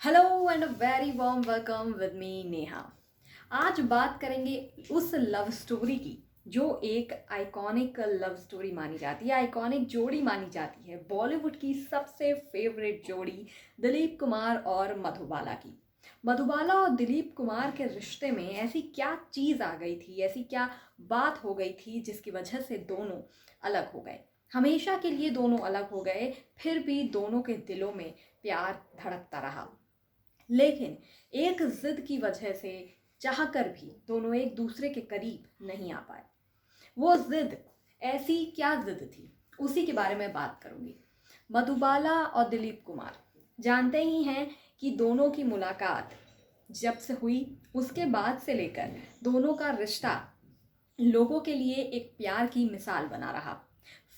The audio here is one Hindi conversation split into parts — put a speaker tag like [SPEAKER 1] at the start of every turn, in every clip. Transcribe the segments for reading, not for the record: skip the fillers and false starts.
[SPEAKER 1] Hello and a very warm welcome with me Neha. आज बात करेंगे उस लव स्टोरी की जो एक आइकॉनिक लव स्टोरी मानी जाती है, आइकॉनिक जोड़ी मानी जाती है, बॉलीवुड की सबसे फेवरेट जोड़ी दिलीप कुमार और मधुबाला की। मधुबाला और दिलीप कुमार के रिश्ते में ऐसी क्या चीज़ आ गई थी, ऐसी क्या बात हो गई थी जिसकी वजह से दोनों अलग हो गए। हमेशा के लिए दोनों अलग हो गए, फिर भी दोनों के दिलों में प्यार धड़कता रहा। लेकिन एक जिद की वजह से चाहकर भी दोनों एक दूसरे के करीब नहीं आ पाए। वो जिद, ऐसी क्या जिद थी, उसी के बारे में बात करूंगी। मधुबाला और दिलीप कुमार जानते ही हैं कि दोनों की मुलाकात जब से हुई उसके बाद से लेकर दोनों का रिश्ता लोगों के लिए एक प्यार की मिसाल बना रहा।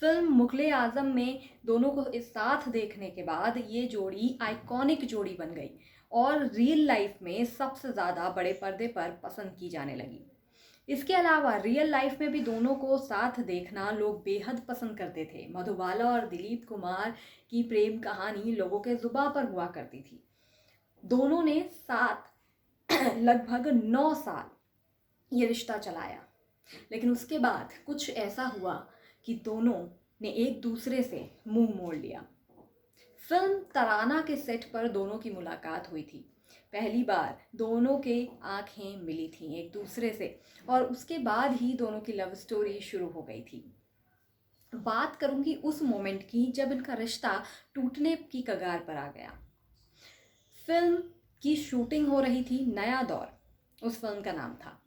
[SPEAKER 1] फिल्म मुगले आजम में दोनों को इस साथ देखने के बाद ये जोड़ी आइकॉनिक जोड़ी बन गई और रियल लाइफ में सबसे ज़्यादा बड़े पर्दे पर पसंद की जाने लगी। इसके अलावा रियल लाइफ में भी दोनों को साथ देखना लोग बेहद पसंद करते थे। मधुबाला और दिलीप कुमार की प्रेम कहानी लोगों के जुबां पर हुआ करती थी। दोनों ने साथ लगभग 9 साल ये रिश्ता चलाया, लेकिन उसके बाद कुछ ऐसा हुआ कि दोनों ने एक दूसरे से मुंह मोड़ लिया। फिल्म तराना के सेट पर दोनों की मुलाकात हुई थी। पहली बार दोनों के आंखें मिली थीं एक दूसरे से और उसके बाद ही दोनों की लव स्टोरी शुरू हो गई थी। बात करूंगी उस मोमेंट की जब इनका रिश्ता टूटने की कगार पर आ गया। फिल्म की शूटिंग हो रही थी, नया दौर उस फिल्म का नाम था।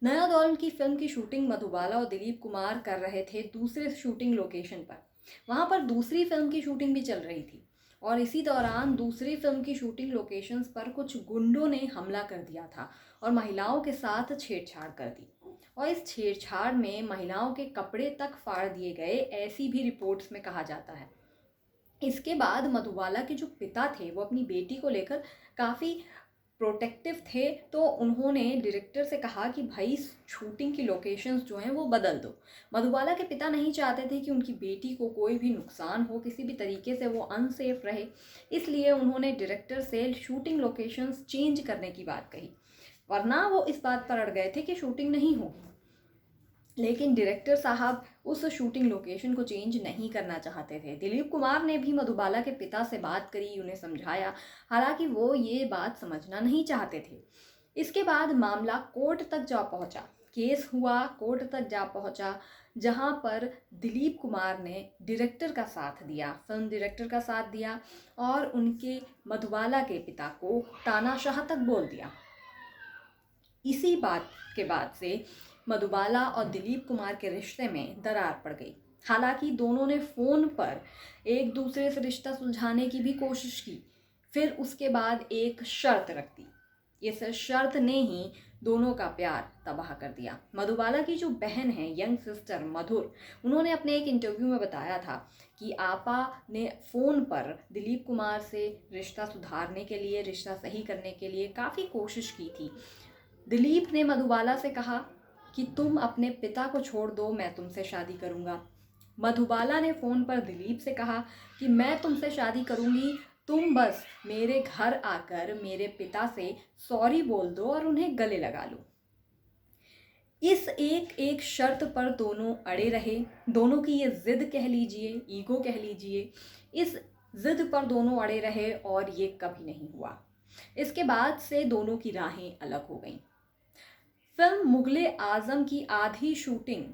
[SPEAKER 1] नया दौर की फिल्म की शूटिंग मधुबाला और दिलीप कुमार कर रहे थे दूसरे शूटिंग लोकेशन पर। वहाँ पर दूसरी फिल्म की शूटिंग भी चल रही थी और इसी दौरान दूसरी फिल्म की शूटिंग लोकेशंस पर कुछ गुंडों ने हमला कर दिया था और महिलाओं के साथ छेड़छाड़ कर दी। और इस छेड़छाड़ में महिलाओं के कपड़े तक फाड़ दिए गए, ऐसी भी रिपोर्ट्स में कहा जाता है। इसके बाद मधुबाला के जो पिता थे वो अपनी बेटी को लेकर काफ़ी प्रोटेक्टिव थे, तो उन्होंने डायरेक्टर से कहा कि भाई शूटिंग की लोकेशंस जो हैं वो बदल दो। मधुबाला के पिता नहीं चाहते थे कि उनकी बेटी को कोई भी नुकसान हो, किसी भी तरीके से वो अनसेफ रहे, इसलिए उन्होंने डायरेक्टर से शूटिंग लोकेशंस चेंज करने की बात कही, वरना वो इस बात पर अड़ गए थे कि शूटिंग नहीं होगी। लेकिन डायरेक्टर साहब उस शूटिंग लोकेशन को चेंज नहीं करना चाहते थे। दिलीप कुमार ने भी मधुबाला के पिता से बात करी, उन्हें समझाया, हालांकि वो ये बात समझना नहीं चाहते थे। इसके बाद मामला कोर्ट तक जा पहुंचा, केस हुआ, कोर्ट तक जा पहुंचा, जहां पर दिलीप कुमार ने डायरेक्टर का साथ दिया, फिल्म डायरेक्टर का साथ दिया और उनके मधुबाला के पिता को तानाशाह तक बोल दिया। इसी बात के बाद से मधुबाला और दिलीप कुमार के रिश्ते में दरार पड़ गई। हालांकि दोनों ने फ़ोन पर एक दूसरे से रिश्ता सुलझाने की भी कोशिश की, फिर उसके बाद एक शर्त रख दी। इस शर्त ने ही दोनों का प्यार तबाह कर दिया। मधुबाला की जो बहन है, यंग सिस्टर मधुर, उन्होंने अपने एक इंटरव्यू में बताया था कि आपा ने फ़ोन पर दिलीप कुमार से रिश्ता सुधारने के लिए, रिश्ता सही करने के लिए काफ़ी कोशिश की थी। दिलीप ने मधुबाला से कहा कि तुम अपने पिता को छोड़ दो, मैं तुमसे शादी करूंगा। मधुबाला ने फ़ोन पर दिलीप से कहा कि मैं तुमसे शादी करूंगी, तुम बस मेरे घर आकर मेरे पिता से सॉरी बोल दो और उन्हें गले लगा लो। इस एक एक शर्त पर दोनों अड़े रहे। दोनों की ये जिद कह लीजिए, ईगो कह लीजिए, इस जिद पर दोनों अड़े रहे और ये कभी नहीं हुआ। इसके बाद से दोनों की राहें अलग हो गईं। फिल्म मुगले आजम की आधी शूटिंग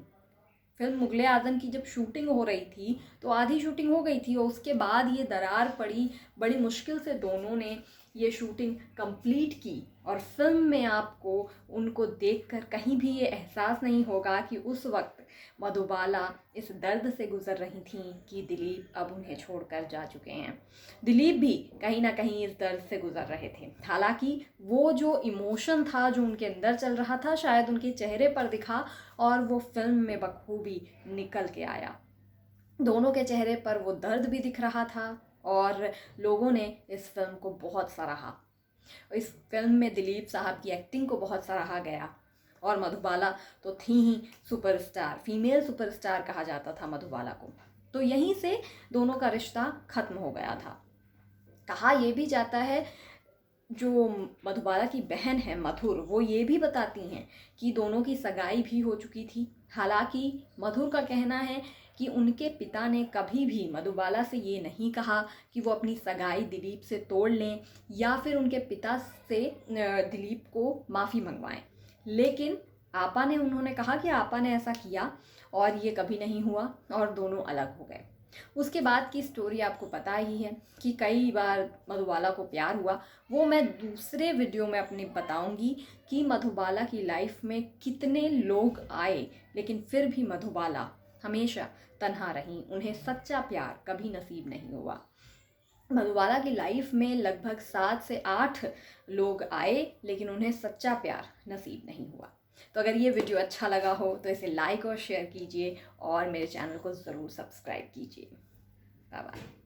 [SPEAKER 1] फिल्म मुगले आजम की जब शूटिंग हो रही थी तो आधी शूटिंग हो गई थी और उसके बाद ये दरार पड़ी। बड़ी मुश्किल से दोनों ने ये शूटिंग कंप्लीट की और फिल्म में आपको उनको देखकर कहीं भी ये एहसास नहीं होगा कि उस वक्त मधुबाला इस दर्द से गुजर रही थीं कि दिलीप अब उन्हें छोड़कर जा चुके हैं। दिलीप भी कहीं ना कहीं इस दर्द से गुजर रहे थे। हालांकि वो जो इमोशन था जो उनके अंदर चल रहा था, शायद उनके चेहरे पर दिखा और वो फिल्म में बखूबी निकल के आया। दोनों के चेहरे पर वो दर्द भी दिख रहा था और लोगों ने इस फिल्म को बहुत सराहा। इस फिल्म में दिलीप साहब की एक्टिंग को बहुत सराहा गया और मधुबाला तो थी ही सुपरस्टार, फीमेल सुपरस्टार कहा जाता था मधुबाला को। तो यहीं से दोनों का रिश्ता खत्म हो गया था। कहा यह भी जाता है जो मधुबाला की बहन है मधुर, वो ये भी बताती हैं कि दोनों की सगाई भी हो चुकी थी। हालांकि मधुर का कहना है कि उनके पिता ने कभी भी मधुबाला से ये नहीं कहा कि वो अपनी सगाई दिलीप से तोड़ लें या फिर उनके पिता से दिलीप को माफ़ी मंगवाएं। लेकिन उन्होंने कहा कि आपा ने ऐसा किया और ये कभी नहीं हुआ और दोनों अलग हो गए। उसके बाद की स्टोरी आपको पता ही है कि कई बार मधुबाला को प्यार हुआ। वो मैं दूसरे वीडियो में अपनी बताऊंगी कि मधुबाला की लाइफ में कितने लोग आए लेकिन फिर भी मधुबाला हमेशा तन्हा रहीं, उन्हें सच्चा प्यार कभी नसीब नहीं हुआ। मधुबाला की लाइफ में लगभग 7 से 8 लोग आए लेकिन उन्हें सच्चा प्यार नसीब नहीं हुआ। तो अगर ये वीडियो अच्छा लगा हो तो इसे लाइक और शेयर कीजिए और मेरे चैनल को ज़रूर सब्सक्राइब कीजिए। Bye bye.